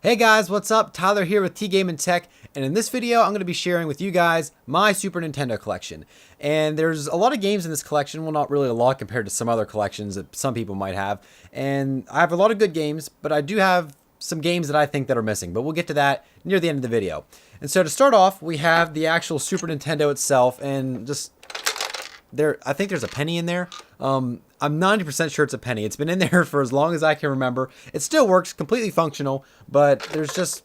Hey guys, what's up? Tyler here with T-Game and Tech, and in this video I'm going to be sharing with you guys my Super Nintendo collection. And there's a lot of games in this collection, well not really a lot compared to some other collections that some people might have. And I have a lot of good games, but I do have some games that I think that are missing, but we'll get to that near the end of the video. And so to start off, we have the actual Super Nintendo itself, and just I think there's a penny in there. I'm 90% sure it's a penny. It's been in there for as long as I can remember. It still works, completely functional, but there's just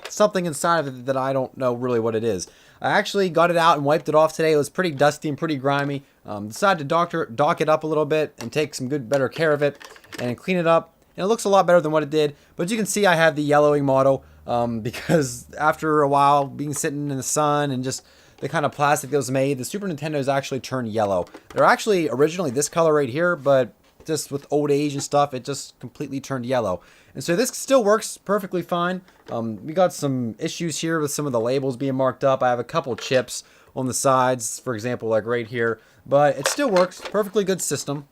something inside of it that I don't know really what it is. I actually got it out and wiped it off today. It was pretty dusty and pretty grimy. Decided to dock it up a little bit and take some better care of it and clean it up. And it looks a lot better than what it did. But you can see I have the yellowing model because after a while being sitting in the sun and just the kind of plastic that was made, the Super Nintendo's actually turned yellow. They're actually originally this color right here, but just with old age and stuff, it just completely turned yellow. And so this still works perfectly fine. We got some issues here with some of the labels being marked up. I have a couple chips on the sides, for example, like right here, but it still works. Perfectly good system.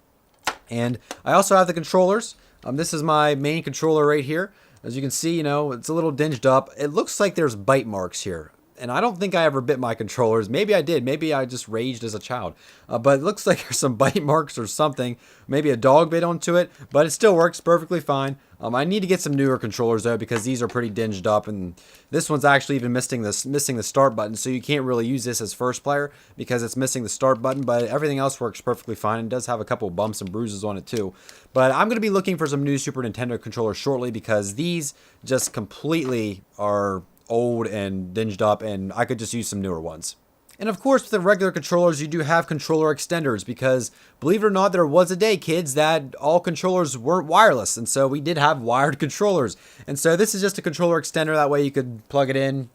And I also have the controllers. This is my main controller right here. As you can see, it's a little dinged up. It looks like there's bite marks here. And I don't think I ever bit my controllers. Maybe I did. Maybe I just raged as a child. But it looks like there's some bite marks or something. Maybe a dog bit onto it. But it still works perfectly fine. I need to get some newer controllers though, because these are pretty dinged up. And this one's actually even missing the start button. So you can't really use this as first player because it's missing the start button. But everything else works perfectly fine. It does have a couple bumps and bruises on it too. But I'm going to be looking for some new Super Nintendo controllers shortly, because these just completely are old and dinged up, and I could just use some newer ones. And of course, with the regular controllers, you do have controller extenders, because believe it or not, there was a day, kids, that all controllers weren't wireless, and so we did have wired controllers. And so this is just a controller extender. That way you could plug it into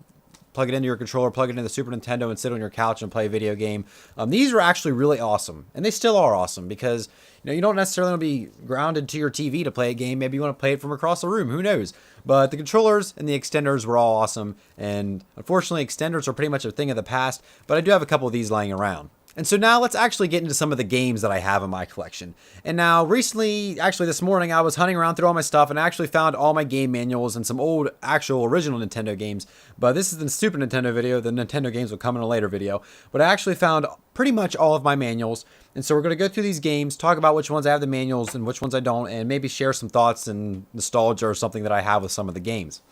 your controller, plug it into the Super Nintendo, and sit on your couch and play a video game. These are actually really awesome, and they still are awesome, because you don't necessarily want to be grounded to your TV to play a game. Maybe you want to play it from across the room. Who knows? But the controllers and the extenders were all awesome. And unfortunately, extenders are pretty much a thing of the past. But I do have a couple of these lying around. And so now let's actually get into some of the games that I have in my collection. And now recently, actually this morning, I was hunting around through all my stuff and I actually found all my game manuals and some old actual original Nintendo games. But this is the Super Nintendo video. The Nintendo games will come in a later video. But I actually found pretty much all of my manuals. And so we're going to go through these games, talk about which ones I have the manuals and which ones I don't, and maybe share some thoughts and nostalgia or something that I have with some of the games.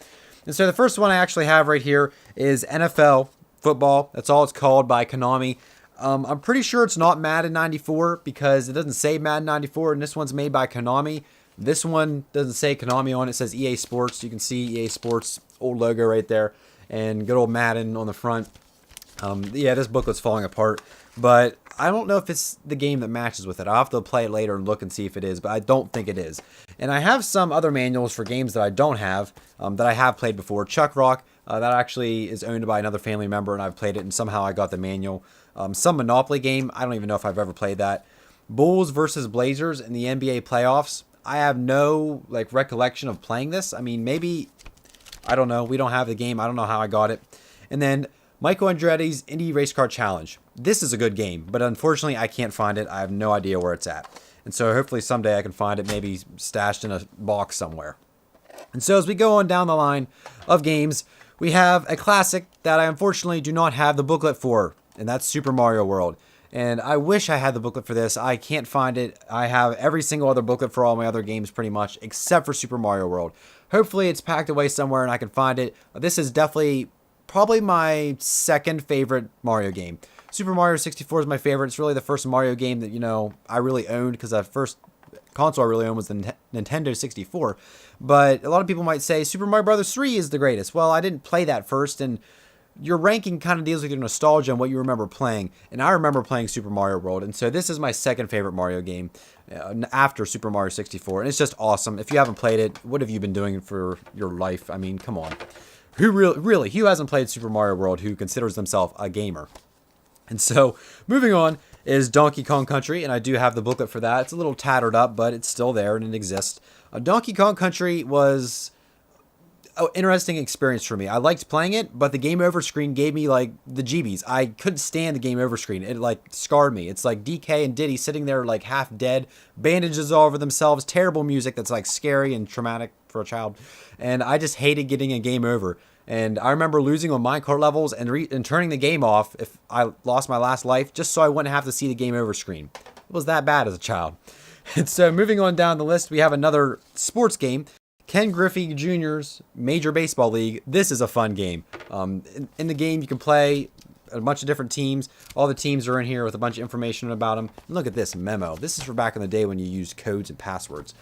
And so the first one I actually have right here is NFL football. That's all it's called by Konami. I'm pretty sure it's not Madden 94 because it doesn't say Madden 94, and this one's made by Konami. This one doesn't say Konami on it. It says EA Sports. You can see EA Sports old logo right there, and good old Madden on the front. Yeah, this booklet's falling apart, but I don't know if it's the game that matches with it. I'll have to play it later and look and see if it is, but I don't think it is. And I have some other manuals for games that I don't have, that I have played before. Chuck Rock, that actually is owned by another family member, and I've played it, and somehow I got the manual. Some Monopoly game, I don't even know if I've ever played that. Bulls versus Blazers in the NBA playoffs. I have no recollection of playing this. I mean, maybe, I don't know. We don't have the game. I don't know how I got it. And then Michael Andretti's Indy Race Car Challenge. This is a good game, but unfortunately I can't find it. I have no idea where it's at. And so hopefully someday I can find it, maybe stashed in a box somewhere. And so as we go on down the line of games, we have a classic that I unfortunately do not have the booklet for, and that's Super Mario World. And I wish I had the booklet for this. I can't find it. I have every single other booklet for all my other games pretty much, except for Super Mario World. Hopefully it's packed away somewhere and I can find it. This is definitely probably my second favorite Mario game. Super Mario 64 is my favorite. It's really the first Mario game that, I really owned, because the first console I really owned was the Nintendo 64. But a lot of people might say Super Mario Bros. 3 is the greatest. Well, I didn't play that first, and your ranking kind of deals with your nostalgia and what you remember playing. And I remember playing Super Mario World, and so this is my second favorite Mario game after Super Mario 64. And it's just awesome. If you haven't played it, what have you been doing for your life? I mean, come on. Who hasn't played Super Mario World who considers themselves a gamer? And so, moving on is Donkey Kong Country, and I do have the booklet for that. It's a little tattered up, but it's still there and it exists. Donkey Kong Country was an interesting experience for me. I liked playing it, but the game over screen gave me the jeebies. I couldn't stand the game over screen. It scarred me. It's like DK and Diddy sitting there half dead, bandages all over themselves, terrible music that's scary and traumatic for a child. And I just hated getting a game over. And I remember losing on minecart levels and turning the game off if I lost my last life, just so I wouldn't have to see the game over screen. It was that bad as a child. And so moving on down the list, we have another sports game, Ken Griffey Jr.'s Major Baseball League. This is a fun game. In the game, you can play a bunch of different teams. All the teams are in here with a bunch of information about them. And look at this memo. This is for back in the day when you used codes and passwords.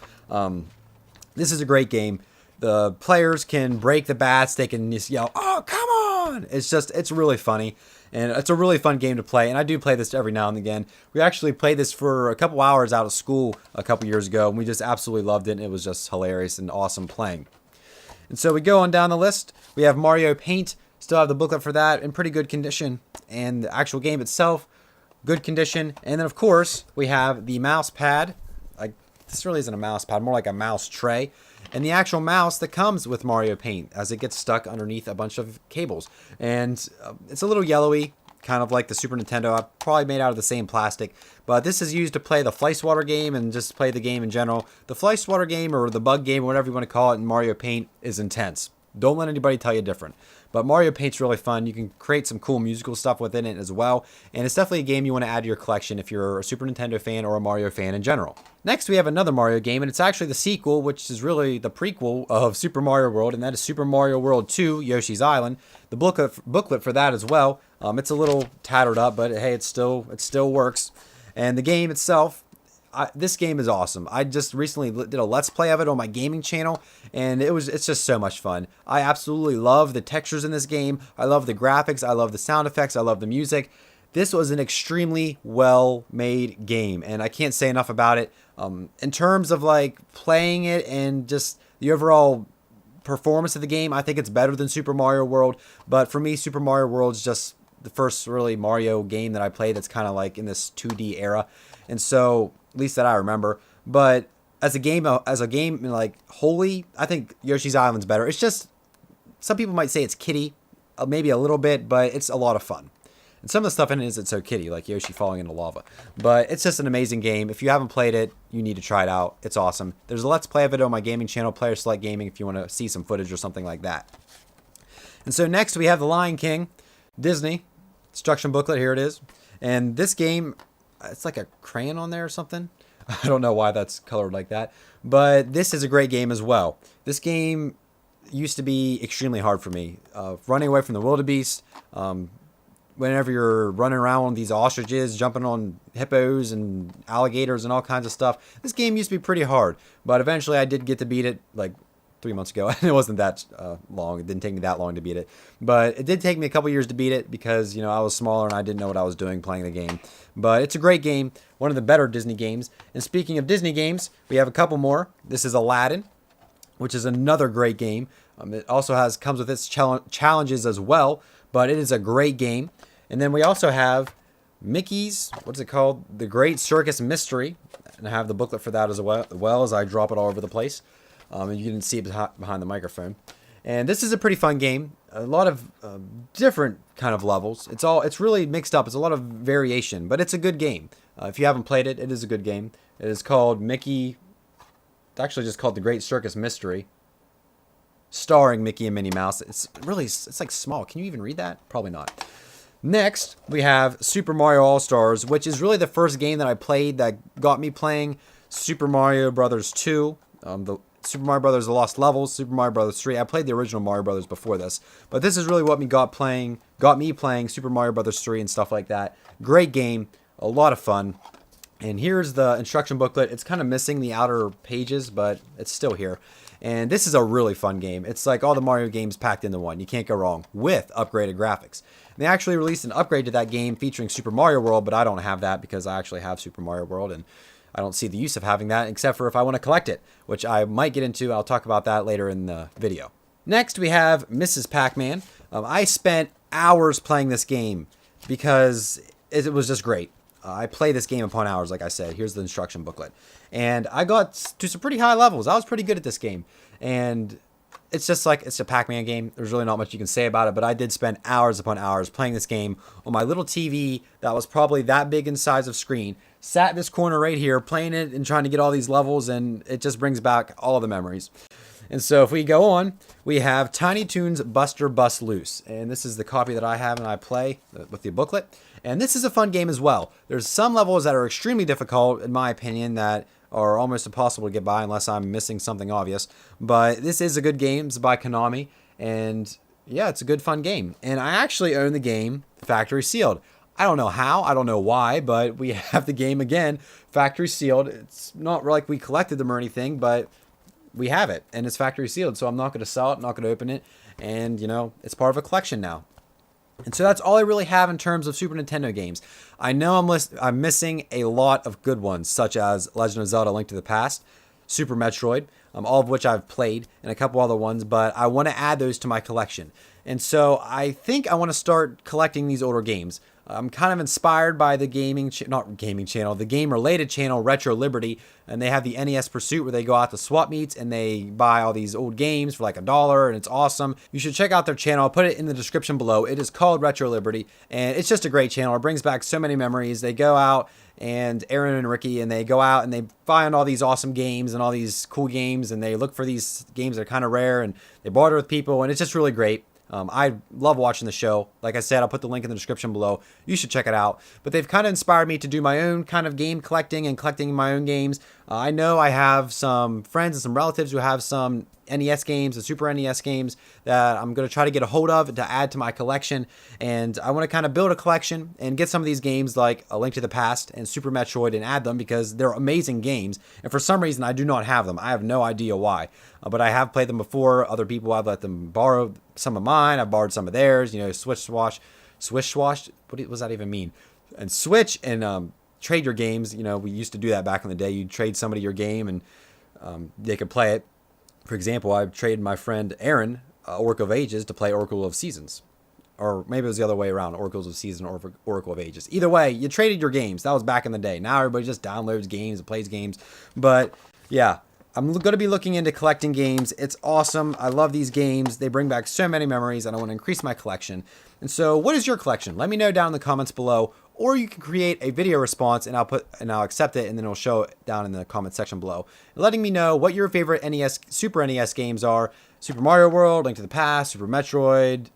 This is a great game. The players can break the bats. They can just yell, "Oh, come on!" It's really funny. And it's a really fun game to play. And I do play this every now and again. We actually played this for a couple hours out of school a couple years ago. And we just absolutely loved it. And it was just hilarious and awesome playing. And so we go on down the list. We have Mario Paint. Still have the booklet for that in pretty good condition. And the actual game itself, good condition. And then, of course, we have the mouse pad. This really isn't a mouse pad, more like a mouse tray. And the actual mouse that comes with Mario Paint as it gets stuck underneath a bunch of cables. And it's a little yellowy, kind of like the Super Nintendo. Probably made out of the same plastic. But this is used to play the Fleischwater game and just play the game in general. The Fleischwater game or the bug game, or whatever you want to call it, in Mario Paint is intense. Don't let anybody tell you different. But Mario Paint's really fun. You can create some cool musical stuff within it as well. And it's definitely a game you want to add to your collection if you're a Super Nintendo fan or a Mario fan in general. Next, we have another Mario game, and it's actually the sequel, which is really the prequel of Super Mario World, and that is Super Mario World 2, Yoshi's Island. The booklet for that as well. It's a little tattered up, but hey, it still works. And the game itself, this game is awesome. I just recently did a Let's Play of it on my gaming channel, and it's just so much fun. I absolutely love the textures in this game. I love the graphics. I love the sound effects. I love the music. This was an extremely well-made game, and I can't say enough about it. In terms of like playing it and just the overall performance of the game, I think it's better than Super Mario World. But for me, Super Mario World is just the first really Mario game that I played that's kind of like in this 2D era. And so, at least that I remember. But as a game like wholly, I think Yoshi's Island's better. It's just, some people might say it's kiddie, maybe a little bit, but it's a lot of fun. And some of the stuff in it isn't so kiddie, like Yoshi falling into lava. But it's just an amazing game. If you haven't played it, you need to try it out. It's awesome. There's a Let's Play of it on my gaming channel, Player Select Gaming, if you want to see some footage or something like that. And so next we have The Lion King, Disney, instruction booklet, here it is. And this game, it's like a crayon on there or something. I don't know why that's colored like that. But this is a great game as well. This game used to be extremely hard for me. Running away from the wildebeest, whenever you're running around on these ostriches, jumping on hippos and alligators and all kinds of stuff. This game used to be pretty hard, but eventually I did get to beat it like 3 months ago. And it wasn't that long. It didn't take me that long to beat it, but it did take me a couple years to beat it because, you know, I was smaller and I didn't know what I was doing playing the game. But it's a great game, one of the better Disney games. And speaking of Disney games, we have a couple more. This is Aladdin, which is another great game. It also comes with its challenges as well, but it is a great game. And then we also have Mickey's, what's it called? The Great Circus Mystery. And I have the booklet for that as well as I drop it all over the place. And you can see it behind the microphone. And this is a pretty fun game. A lot of different kind of levels. It's really mixed up. It's a lot of variation, but it's a good game. If you haven't played it, it is a good game. It is called It's actually just called The Great Circus Mystery, starring Mickey and Minnie Mouse. It's like small. Can you even read that? Probably not. Next, we have Super Mario All-Stars, which is really the first game that I played that got me playing Super Mario Brothers 2, the Super Mario Brothers The Lost Levels, Super Mario Brothers 3. I played the original Mario Brothers before this, but this is really what got me playing Super Mario Brothers 3 and stuff like that. Great game, a lot of fun. And here's the instruction booklet. It's kind of missing the outer pages, but it's still here. And this is a really fun game. It's like all the Mario games packed into one. You can't go wrong with upgraded graphics. And they actually released an upgrade to that game featuring Super Mario World, but I don't have that because I actually have Super Mario World, and I don't see the use of having that except for if I want to collect it, which I might get into. I'll talk about that later in the video. Next, we have Mrs. Pacman. I spent hours playing this game because it was just great. I played this game upon hours, like I said. Here's the instruction booklet. And I got to some pretty high levels. I was pretty good at this game. And it's just like, it's a Pac-Man game. There's really not much you can say about it, but I did spend hours upon hours playing this game on my little TV that was probably that big in size of screen. Sat in this corner right here, playing it and trying to get all these levels, and it just brings back all the memories. And so if we go on, we have Tiny Toons Buster Bust Loose. And this is the copy that I have and I play with the booklet. And this is a fun game as well. There's some levels that are extremely difficult, in my opinion, that are almost impossible to get by unless I'm missing something obvious. But this is a good game. It's by Konami. And yeah, it's a good fun game. And I actually own the game factory sealed. I don't know how, I don't know why, but we have the game again, factory sealed. It's not like we collected them or anything, but we have it, and it's factory sealed, so I'm not going to sell it, I'm not going to open it, and, you know, it's part of a collection now. And so that's all I really have in terms of Super Nintendo games. I know I'm missing a lot of good ones, such as Legend of Zelda: Link to the Past, Super Metroid, all of which I've played, and a couple other ones, but I want to add those to my collection. And so I think I want to start collecting these older games. I'm kind of inspired by the the game-related channel RetroLiberty, and they have the NES Pursuit where they go out to swap meets and they buy all these old games for like $1, and it's awesome. You should check out their channel. I'll put it in the description below. It is called RetroLiberty, and it's just a great channel. It brings back so many memories. They go out, and Aaron and Ricky, and they go out and they find all these awesome games and all these cool games, and they look for these games that are kind of rare, and they barter with people, and it's just really great. I love watching the show. Like I said, I'll put the link in the description below. You should check it out. But they've kind of inspired me to do my own kind of game collecting and collecting my own games. I know I have some friends and some relatives who have some NES games and Super NES games that I'm going to try to get a hold of to add to my collection. And I want to kind of build a collection and get some of these games like A Link to the Past and Super Metroid and add them because they're amazing games. And for some reason, I do not have them. I have no idea why. But I have played them before. Other people, I've let them borrow some of mine. I've borrowed some of theirs. You know, Swish Swash. What does that even mean? And Switch and trade your games. You know, we used to do that back in the day. You'd trade somebody your game and they could play it. For example, I traded my friend Aaron Oracle of Ages to play Oracle of Seasons. Or maybe it was the other way around, Oracles of Season or Oracle of Ages. Either way, you traded your games. That was back in the day. Now everybody just downloads games and plays games. But yeah, I'm going to be looking into collecting games. It's awesome. I love these games. They bring back so many memories, and I want to increase my collection. And so what is your collection? Let me know down in the comments below. Or you can create a video response and I'll accept it, and then it'll show it down in the comment section below, letting me know what your favorite Super NES games are. Super Mario World, Link to the Past, Super Metroid,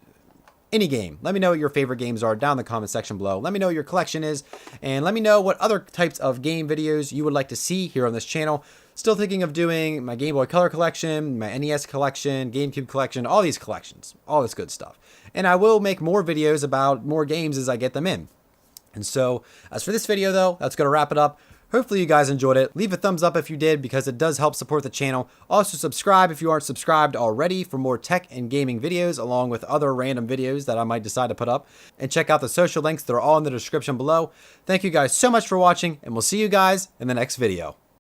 any game. Let me know what your favorite games are down in the comment section below. Let me know what your collection is, and let me know what other types of game videos you would like to see here on this channel. Still thinking of doing my Game Boy Color collection, my NES collection, GameCube collection, all these collections, all this good stuff. And I will make more videos about more games as I get them in. And so, as for this video though, that's going to wrap it up. Hopefully you guys enjoyed it. Leave a thumbs up if you did because it does help support the channel. Also subscribe if you aren't subscribed already for more tech and gaming videos along with other random videos that I might decide to put up. And check out the social links. They're all in the description below. Thank you guys so much for watching, and we'll see you guys in the next video.